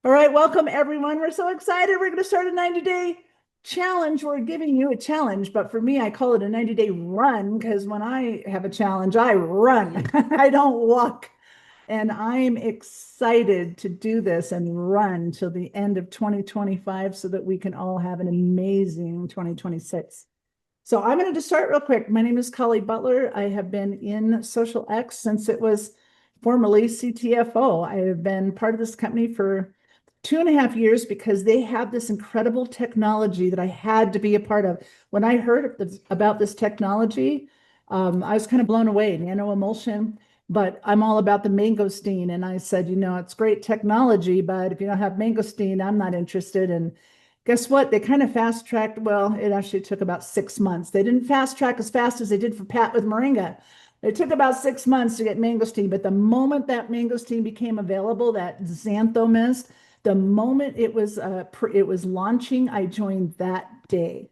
All right, welcome everyone. We're so excited. We're going to start a 90-day challenge. We're giving you a challenge, but for me, I call it a 90-day run because when I have a challenge, I run. I don't walk. And I'm excited to do this and run till the end of 2025 so that we can all have an amazing 2026. So I'm going to just start real quick. My name is Colli Butler. I have been in Social X since it was formerly CTFO. I have been part of this company for 2.5 years because they have this incredible technology that I had to be a part of. When I heard about this technology, I was kind of blown away, nano emulsion, but I'm all about the mangosteen. And I said, it's great technology, but if you don't have mangosteen, I'm not interested. And guess what? They kind of fast tracked. Well, it actually took about 6 months. They didn't fast track as fast as they did for Pat with moringa. It took about 6 months to get mangosteen, but the moment that mangosteen became available, that xantho mist, the moment it was launching, I joined that day,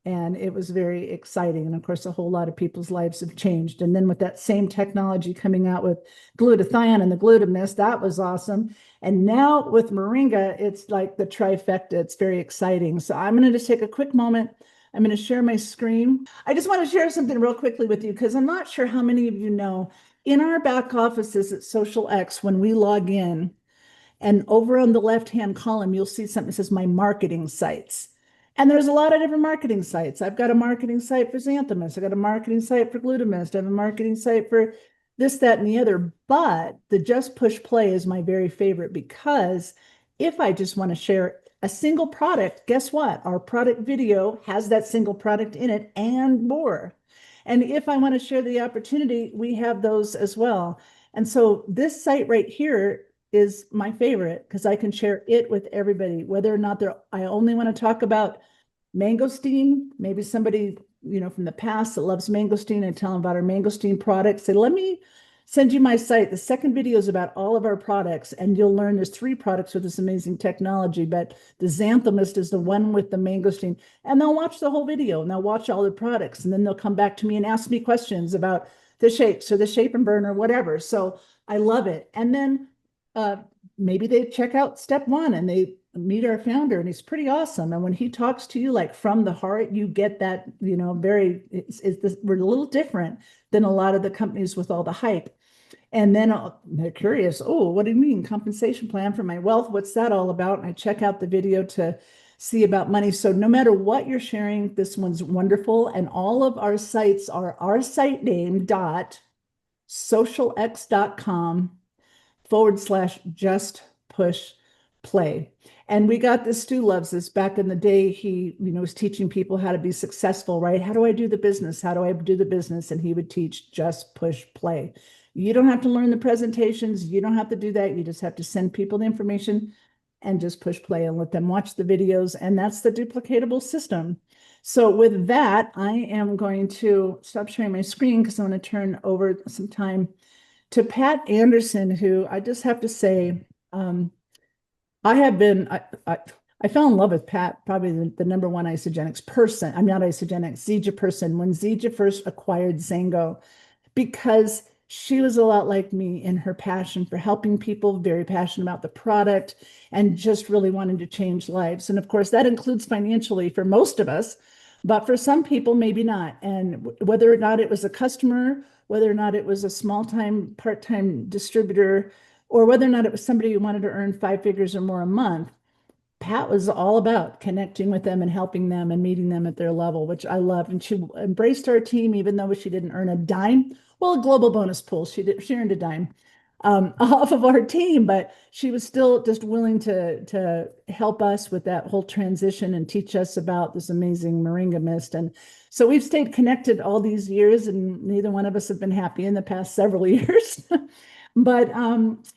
and it was very exciting. And of course, a whole lot of people's lives have changed. And then with that same technology coming out with glutathione and the glutamist, that was awesome. And now with moringa, it's like the trifecta. It's very exciting. So I'm going to just take a quick moment. I'm going to share my screen. I just want to share something real quickly with you because I'm not sure how many of you know, in our back offices at Social X, when we log in, and over on the left-hand column, you'll see something that says my marketing sites. And there's a lot of different marketing sites. I've got a marketing site for xanthomist. I've got a marketing site for glutamist. I have a marketing site for this, that, and the other. But the Just Push Play is my very favorite because if I just want to share a single product, guess what? Our product video has that single product in it and more. And if I want to share the opportunity, we have those as well. And so this site right here is my favorite because I can share it with everybody, whether or not I only want to talk about mangosteen. Maybe somebody, from the past that loves mangosteen, and tell them about our mangosteen products. Say, let me send you my site. The second video is about all of our products, and you'll learn there's 3 products with this amazing technology, but the xanthomist is the one with the mangosteen. And they'll watch the whole video and they'll watch all the products, and then they'll come back to me and ask me questions about the shakes or the shape and burn or whatever. So I love it. And then maybe they check out step 1 and they meet our founder, and he's pretty awesome. And when he talks to you like from the heart, you get that, we're a little different than a lot of the companies with all the hype. And then they're curious, oh, what do you mean compensation plan for my wealth? What's that all about? And I check out the video to see about money. So no matter what you're sharing, this one's wonderful. And all of our sites are our site name socialx.com/just push play. And we got this. Stu loves this. Back in the day, he, was teaching people how to be successful, right? How do I do the business? How do I do the business? And he would teach just push play. You don't have to learn the presentations. You don't have to do that. You just have to send people the information and just push play and let them watch the videos. And that's the duplicatable system. So with that, I am going to stop sharing my screen because I'm going to turn over some time to Pat Anderson, who I just have to say, I fell in love with Pat, probably the number one isogenics person. I'm not isogenics, Zija person, when Zija first acquired Zango, because she was a lot like me in her passion for helping people, very passionate about the product, and just really wanting to change lives. And of course, that includes financially for most of us, but for some people, maybe not. And whether or not it was a customer, whether or not it was a small-time, part-time distributor, or whether or not it was somebody who wanted to earn 5 figures or more a month, Pat was all about connecting with them and helping them and meeting them at their level, which I loved. And she embraced our team, even though she didn't earn a dime. Well, a global bonus pool, she earned a dime off of our team, but she was still just willing to help us with that whole transition and teach us about this amazing moringa mist. And so we've stayed connected all these years, and neither one of us have been happy in the past several years. But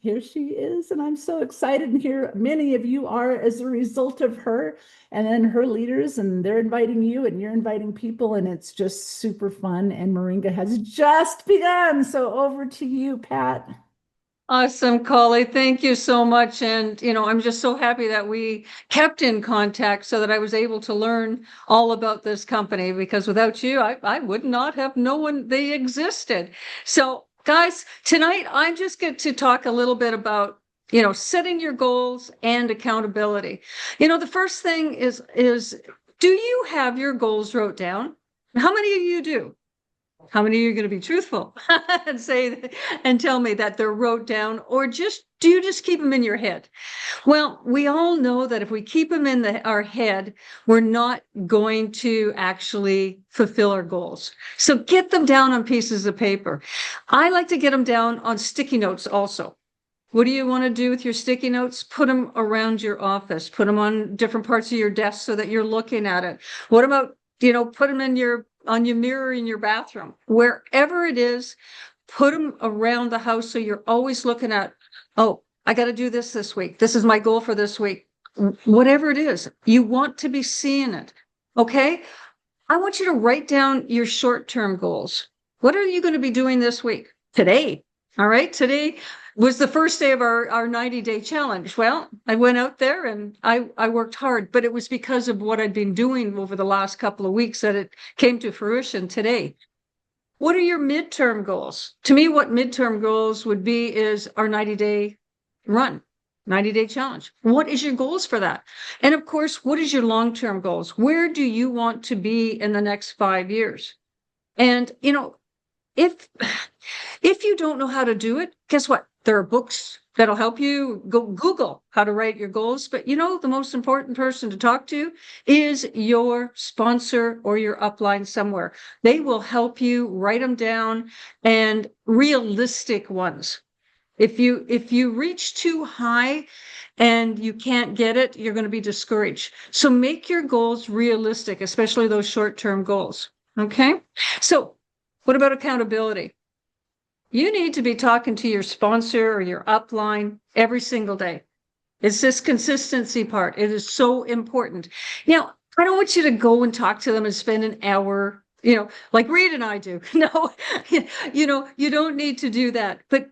here she is, and I'm so excited. And here many of you are as a result of her and then her leaders, and they're inviting you and you're inviting people, and it's just super fun. And moringa has just begun. So over to you, Pat. Awesome, Colli. Thank you so much. And, I'm just so happy that we kept in contact so that I was able to learn all about this company, because without you, I would not have known they existed. So guys, tonight I just get to talk a little bit about setting your goals and accountability. The first thing is, do you have your goals wrote down? How many of you do? How many of you are going to be truthful and say and tell me that they're wrote down, or do you just keep them in your head? Well, we all know that if we keep them in our head, we're not going to actually fulfill our goals. So get them down on pieces of paper. I like to get them down on sticky notes also. What do you want to do with your sticky notes? Put them around your office, put them on different parts of your desk so that you're looking at it. What about, put them on your mirror in your bathroom, wherever it is, put them around the house. So you're always looking at, oh, I got to do this week. This is my goal for this week. Whatever it is, you want to be seeing it. Okay. I want you to write down your short-term goals. What are you going to be doing this week? Today. All right. Today was the first day of our 90-day challenge. Well, I went out there and I worked hard, but it was because of what I'd been doing over the last couple of weeks that it came to fruition today. What are your midterm goals? To me, what midterm goals would be is our 90-day run, 90-day challenge. What is your goals for that? And of course, what is your long-term goals? Where do you want to be in the next 5 years? And, if you don't know how to do it, guess what? There are books that'll help you. Go Google how to write your goals. But the most important person to talk to is your sponsor or your upline somewhere. They will help you write them down, and realistic ones. If you reach too high and you can't get it, you're going to be discouraged. So make your goals realistic, especially those short-term goals. Okay. So what about accountability? You need to be talking to your sponsor or your upline every single day. It's this consistency part. It is so important. Now, I don't want you to go and talk to them and spend an hour, like Reid and I do. No, you don't need to do that. But,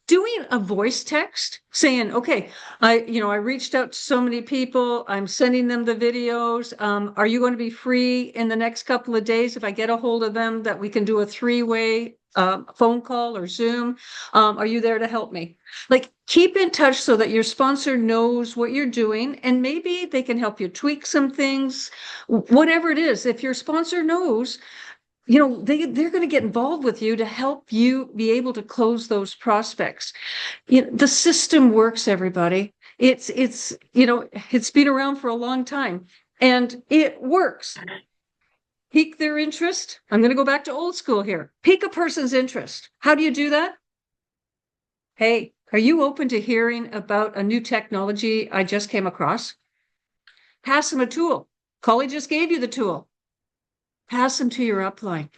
doing a voice text saying, okay, I reached out to so many people. I'm sending them the videos. Are you going to be free in the next couple of days? If I get a hold of them, that we can do a 3-way phone call or Zoom. Are you there to help me? Like, keep in touch so that your sponsor knows what you're doing, and maybe they can help you tweak some things, whatever it is. If your sponsor knows, they're going to get involved with you to help you be able to close those prospects. The system works, everybody. It's been around for a long time, and it works. Pique their interest. I'm going to go back to old school here. Pique a person's interest. How do you do that? Hey, are you open to hearing about a new technology I just came across? Pass them a tool. Colli just gave you the tool. Pass them to your upline.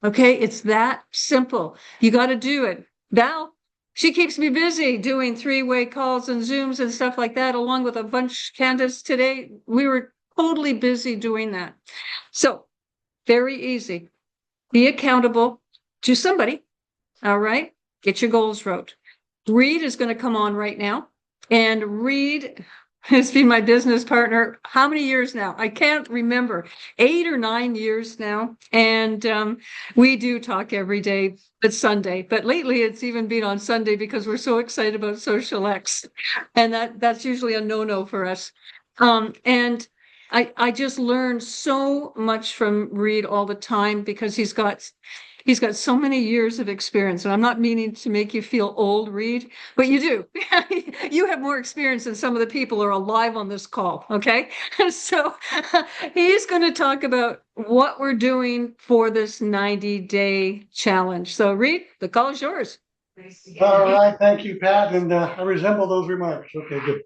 Okay, it's that simple. You got to do it. Val, she keeps me busy doing 3-way calls and Zooms and stuff like that, along with a bunch. Candace, today we were totally busy doing that. So very easy. Be accountable to somebody. All right, get your goals wrote. Reid is going to come on right now, and Reid has been my business partner. How many years now? I can't remember. 8 or 9 years now. And we do talk every day, but Sunday. But lately it's even been on Sunday because we're so excited about Social X. And that's usually a no-no for us. And I just learn so much from Reid all the time because he's got so many years of experience. And I'm not meaning to make you feel old, Reid, but you do. You have more experience than some of the people who are alive on this call. Okay. So he's going to talk about what we're doing for this 90-day challenge. So Reid, the call is yours. All right. Thank you, Pat. And I resemble those remarks. Okay, good.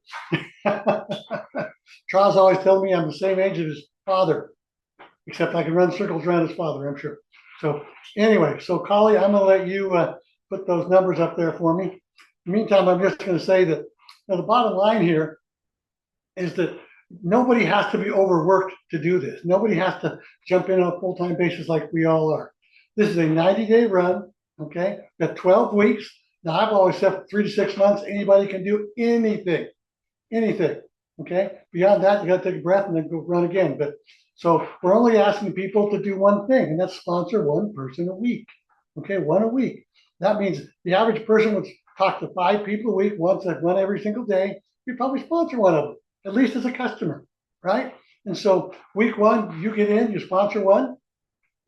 Charles always tells me I'm the same age as his father, except I can run circles around his father, I'm sure. So anyway, so Colli, I'm going to let you put those numbers up there for me. In the meantime, I'm just going to say that the bottom line here is that nobody has to be overworked to do this. Nobody has to jump in on a full-time basis like we all are. This is a 90-day run, okay? Got 12 weeks. Now, I've always said 3 to 6 months, anybody can do anything, okay? Beyond that, you got to take a breath and then go run again. But so we're only asking people to do one thing, and that's sponsor one person a week. Okay, one a week. That means the average person talk to 5 people a week, one every single day. You probably sponsor one of them, at least as a customer, right? And so week 1, you get in, you sponsor one.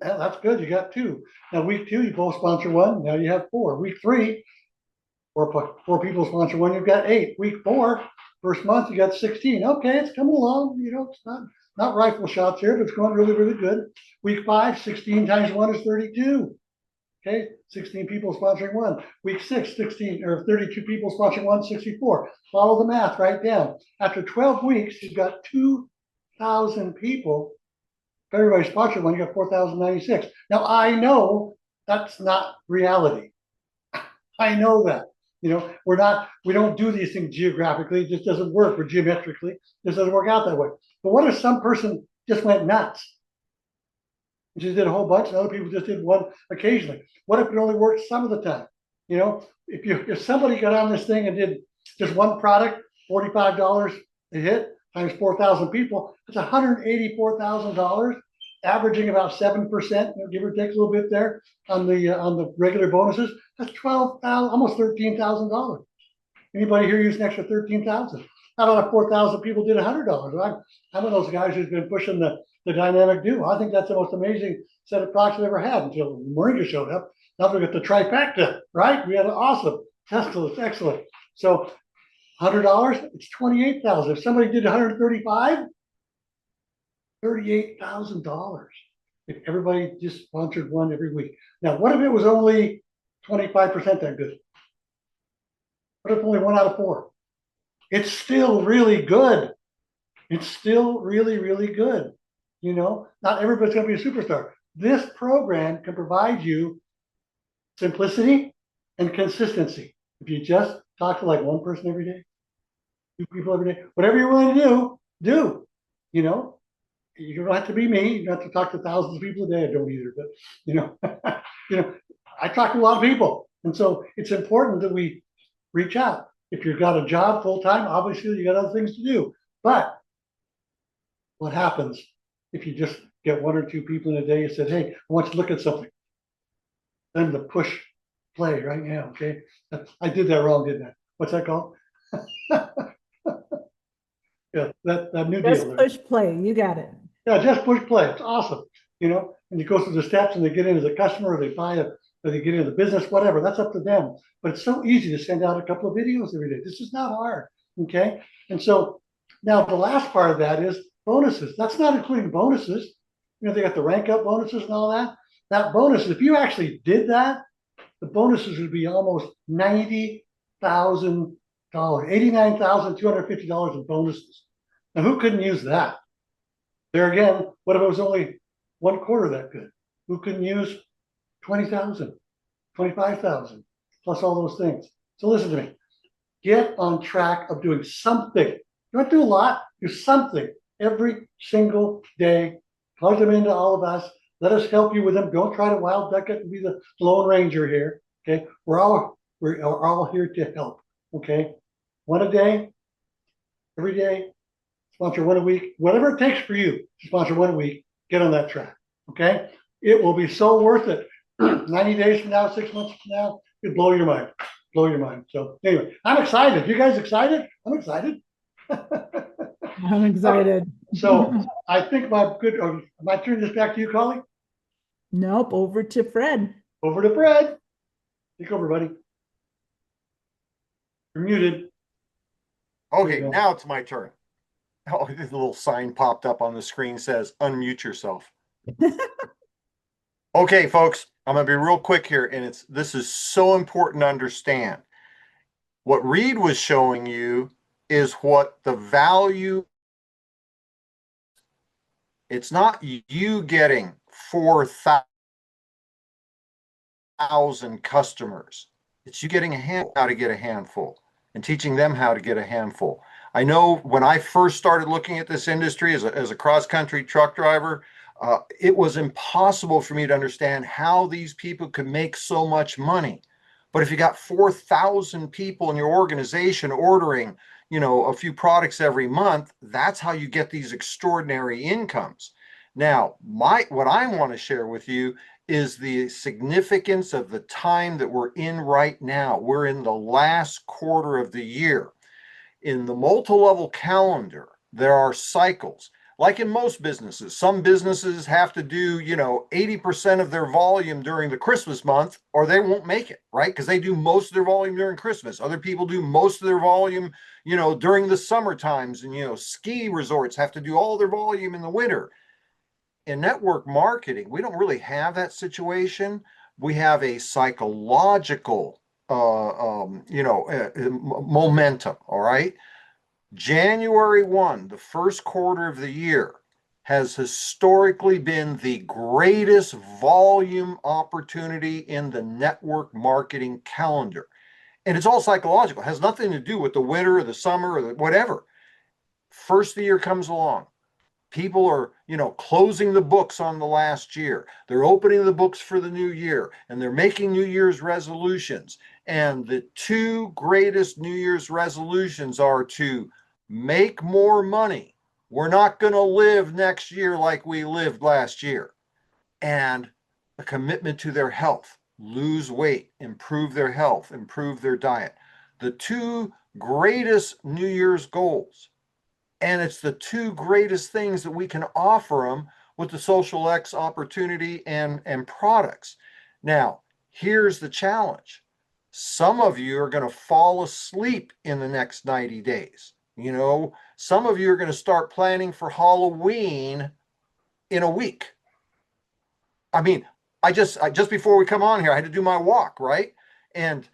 Yeah, that's good. You got 2. Now week 2, you both sponsor one. Now you have 4. Week 3, four people sponsor one. You've got 8. Week 4, first month, you got 16. Okay, it's coming along. It's not rifle shots here, but it's going really, really good. Week 5, 16 times 1 is 32. Okay, 16 people sponsoring one. Week 6, 16 or 32 people sponsoring one, 64. Follow the math right down. After 12 weeks, you've got 2,000 people. If everybody sponsored one, you got 4,096. Now I know that's not reality. I know that. We don't do these things geographically. It just doesn't work, or geometrically. It just doesn't work out that way. But what if some person just went nuts? Just did a whole bunch, and other people just did one occasionally. What if it only worked some of the time? If somebody got on this thing and did just one product, $45 a hit times 4,000 people, that's $184,000, averaging about 7%, give or take a little bit there on the regular bonuses. That's $12,000, almost $13,000. Anybody here use an extra $13,000? Out of 4,000 people did $100. I'm one of those guys who's been pushing the dynamic duo. I think that's the most amazing set of products I've ever had until Moringa showed up. Now we got the trifecta, right? We had an awesome, excellent. So $100, it's $28,000. If somebody did 135, $38,000. If everybody just sponsored one every week. Now, what if it was only 25% that good? What if only 1 out of 4? It's still really good. It's still really, really good. Not everybody's going to be a superstar. This program can provide you simplicity and consistency. If you just talk to like one person every day, 2 people every day, whatever you're willing to do. You don't have to be me. You don't have to talk to thousands of people a day. I don't either, but I talk to a lot of people, and so it's important that we reach out. If you've got a job full time, obviously you got other things to do. But what happens if you just get 1 or 2 people in a day and said, "Hey, I want you to look at something"? Then the push play right now. Okay, I did that wrong, didn't I? What's that called? Yeah, that new Just deal. push play. You got it. Yeah, just push play. It's awesome. And you go through the steps and they get in as a customer, or they buy or they get into the business, whatever. That's up to them. But it's so easy to send out a couple of videos every day. This is not hard. Okay. And so now the last part of that is bonuses. That's not including bonuses. They got the rank up bonuses and all that. That bonus, if you actually did that, the bonuses would be almost $90,000, $89,250 in bonuses. Now, who couldn't use that? There again, what if it was only 1/4 that good? Who couldn't use 20,000, 25,000, plus all those things? So listen to me. Get on track of doing something. Don't do a lot. Do something every single day. Plug them into all of us. Let us help you with them. Don't try to wild duck it and be the Lone Ranger here. Okay, we're all here to help. Okay, one a day, every day. Sponsor one a week, whatever it takes for you to sponsor one a week. Get on that track. Okay, it will be so worth it. 90 days from now, 6 months from now, it'll blow your mind. Blow your mind. So anyway, I'm excited. You guys excited? I'm excited. I'm excited. So I think am I turning this back to you, Colli? Nope, over to Fred. Over to Fred. Take over, buddy. You're muted. Okay, now it's my turn. Oh, this little sign popped up on the screen says unmute yourself. Okay, folks, I'm gonna be real quick here, and this is so important to understand. What Reid was showing you is what the value. It's not you getting 4,000 customers. It's you getting how to get a handful and teaching them how to get a handful. I know when I first started looking at this industry as a cross-country truck driver, it was impossible for me to understand how these people could make so much money. But if you got 4,000 people in your organization ordering, a few products every month, that's how you get these extraordinary incomes. Now, what I want to share with you is the significance of the time that we're in right now. We're in the last quarter of the year. In the multi-level calendar, there are cycles. Like in most businesses, some businesses have to do, 80% of their volume during the Christmas month, or they won't make it, right? Because they do most of their volume during Christmas. Other people do most of their volume, during the summer times. And, ski resorts have to do all their volume in the winter. In network marketing, we don't really have that situation. We have a psychological, momentum, all right? January 1, the first quarter of the year, has historically been the greatest volume opportunity in the network marketing calendar. And it's all psychological. It has nothing to do with the winter or the summer or whatever. First the year comes along. People are, closing the books on the last year. They're opening the books for the new year, and they're making New Year's resolutions. And the two greatest New Year's resolutions are to make more money. We're not going to live next year like we lived last year. And a commitment to their health, lose weight, improve their health, improve their diet. The two greatest New Year's goals. And it's the two greatest things that we can offer them with the Social X opportunity and products. Now, here's the challenge. Some of you are going to fall asleep in the next 90 days. Some of you are going to start planning for Halloween in a week. I mean, I just before we come on here, I had to do my walk, right? And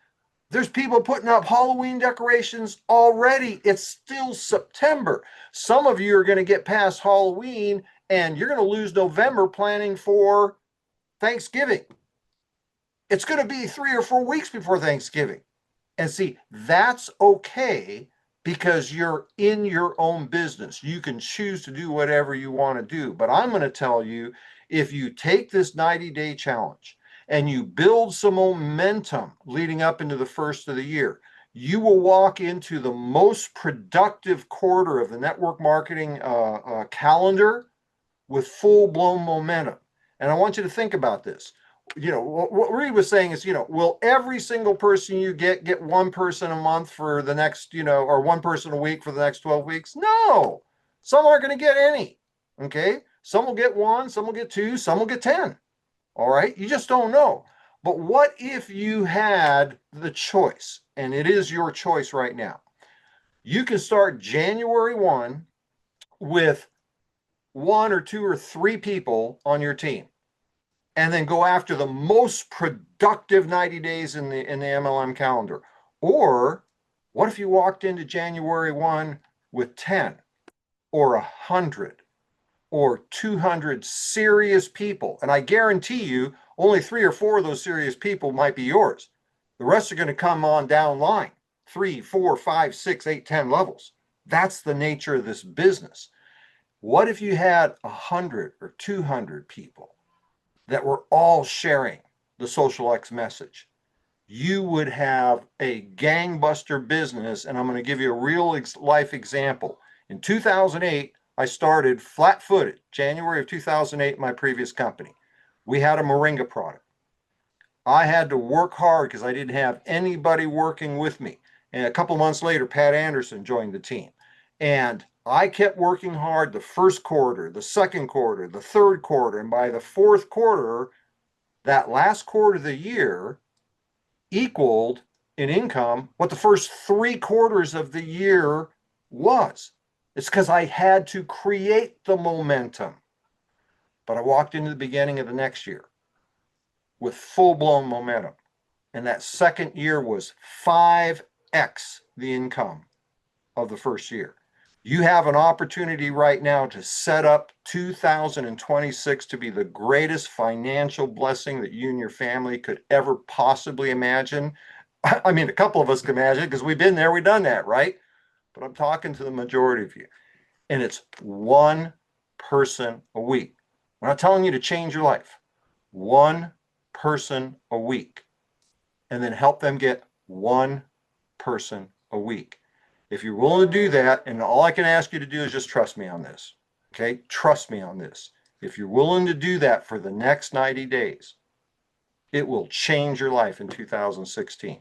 there's people putting up Halloween decorations already. It's still September. Some of you are going to get past Halloween and you're going to lose November planning for Thanksgiving. It's going to be 3 or 4 weeks before Thanksgiving. And see, that's okay because you're in your own business. You can choose to do whatever you want to do. But I'm going to tell you, if you take this 90-day challenge and you build some momentum leading up into the first of the year, you will walk into the most productive quarter of the network marketing calendar with full-blown momentum. And I want you to think about this. What Reid was saying is, will every single person you get 1 person a month for the next, or 1 person a week for the next 12 weeks? No, some aren't going to get any. Okay. Some will get 1, some will get 2, some will get 10. All right. You just don't know. But what if you had the choice, and it is your choice right now? You can start January 1 with 1 or 2 or 3 people on your team, and then go after the most productive 90 days in the MLM calendar. Or what if you walked into January 1 with 10 or 100 or 200 serious people? And I guarantee you only 3 or 4 of those serious people might be yours. The rest are going to come on down line, 3, 4, 5, 6, 8, 10 levels. That's the nature of this business. What if you had 100 or 200 people that were all sharing the Social X message? You would have a gangbuster business. And I'm going to give you a real life example. In 2008, I started flat-footed, January of 2008, my previous company. We had a Moringa product. I had to work hard because I didn't have anybody working with me. And a couple months later, Pat Anderson joined the team. And I kept working hard the first quarter, the second quarter, the third quarter. And by the fourth quarter, that last quarter of the year equaled in income what the first 3 quarters of the year was. It's because I had to create the momentum. But I walked into the beginning of the next year with full-blown momentum. And that second year was 5x the income of the first year. You have an opportunity right now to set up 2026 to be the greatest financial blessing that you and your family could ever possibly imagine. I mean, a couple of us can imagine because we've been there, we've done that, right? But I'm talking to the majority of you. And it's 1 person a week. We're not telling you to change your life. 1 person a week. And then help them get 1 person a week. If you're willing to do that, and all I can ask you to do is just trust me on this. Okay? Trust me on this. If you're willing to do that for the next 90 days, It will change your life in 2016.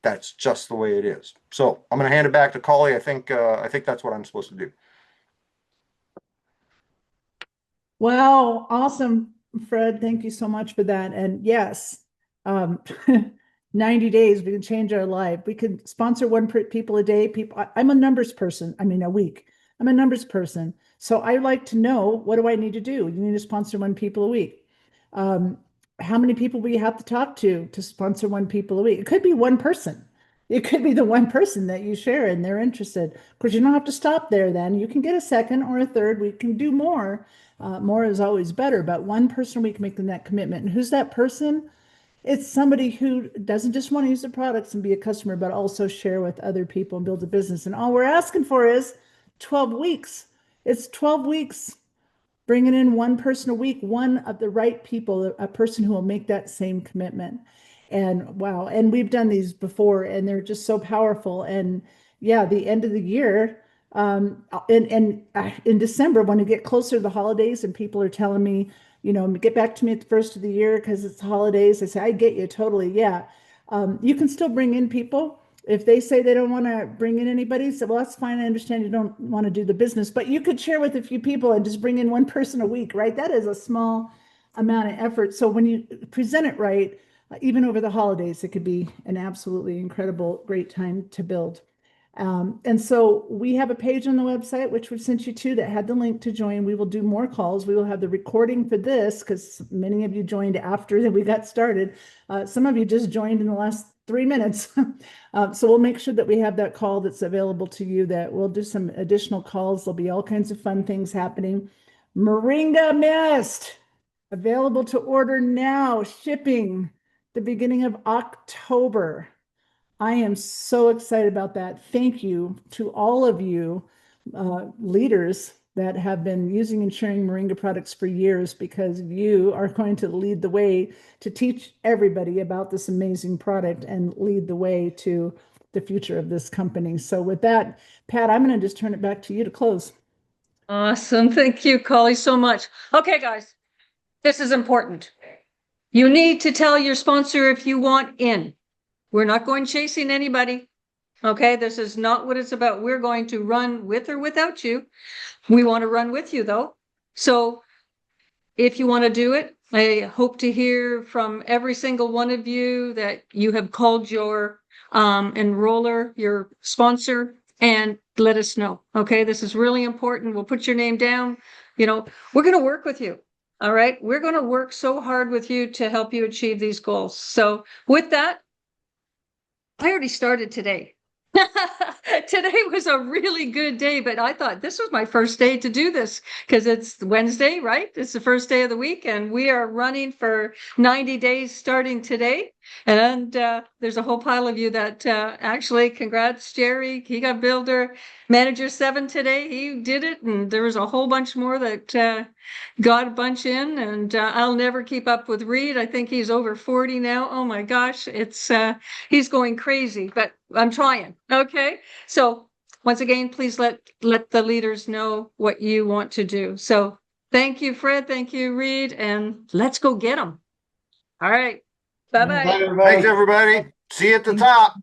That's just the way it is. So I'm going to hand it back to Colli. I think that's what I'm supposed to do. Wow, awesome, Fred. Thank you so much for that. And yes, um, 90 days, we can change our life. We can sponsor people a day. I'm a numbers person. I mean, a week. I'm a numbers person. So I like to know, what do I need to do? You need to sponsor 1 people a week. How many people we have to talk to sponsor 1 people a week? It could be 1 person. It could be the 1 person that you share and they're interested. Of course, you don't have to stop there then. You can get a second or a third. We can do more. More is always better, but 1 person we can make the net commitment. And who's that person? It's somebody who doesn't just want to use the products and be a customer, but also share with other people and build a business. And all we're asking for is 12 weeks. It's 12 weeks, bringing in 1 person a week, 1 of the right people, a person who will make that same commitment. And wow, and we've done these before and they're just so powerful. And yeah, the end of the year, in December, when we get closer to the holidays and people are telling me, get back to me at the first of the year because it's holidays. I say, I get you totally. Yeah. You can still bring in people. If they say they don't want to bring in anybody, so well, that's fine. I understand you don't want to do the business, but you could share with a few people and just bring in 1 person a week, right? That is a small amount of effort. So when you present it right, even over the holidays, it could be an absolutely incredible, great time to build. And so we have a page on the website, which we've sent you to, that had the link to join. We will do more calls. We will have the recording for this because many of you joined after that we got started. Some of you just joined in the last 3 minutes. So we'll make sure that we have that call that's available to you, that we'll do some additional calls. There'll be all kinds of fun things happening. Moringa Mist, available to order now, shipping the beginning of October. I am so excited about that. Thank you to all of you leaders that have been using and sharing Moringa products for years, because you are going to lead the way to teach everybody about this amazing product and lead the way to the future of this company. So with that, Pat, I'm going to just turn it back to you to close. Awesome. Thank you, Colli, so much. Okay, guys, this is important. You need to tell your sponsor if you want in. We're not going chasing anybody. Okay, this is not what it's about. We're going to run with or without you. We want to run with you though. So if you want to do it, I hope to hear from every single one of you that you have called your enroller, your sponsor, and let us know. Okay, this is really important. We'll put your name down. We're going to work with you. All right, we're going to work so hard with you to help you achieve these goals. So with that, I already started today. Today was a really good day, but I thought this was my first day to do this because it's Wednesday, right? It's the first day of the week, and we are running for 90 days starting today. And there's a whole pile of you that actually, congrats, Jerry. He got Builder Manager 7 today. He did it, and there was a whole bunch more that got a bunch in, and I'll never keep up with Reid. I think he's over 40 now. Oh my gosh, he's going crazy, but I'm trying. Okay, so once again, please let the leaders know what you want to do. So thank you, Fred. Thank you, Reid, and let's go get them. All right. Bye-bye. Bye, everybody. Thanks, everybody. See you at the top.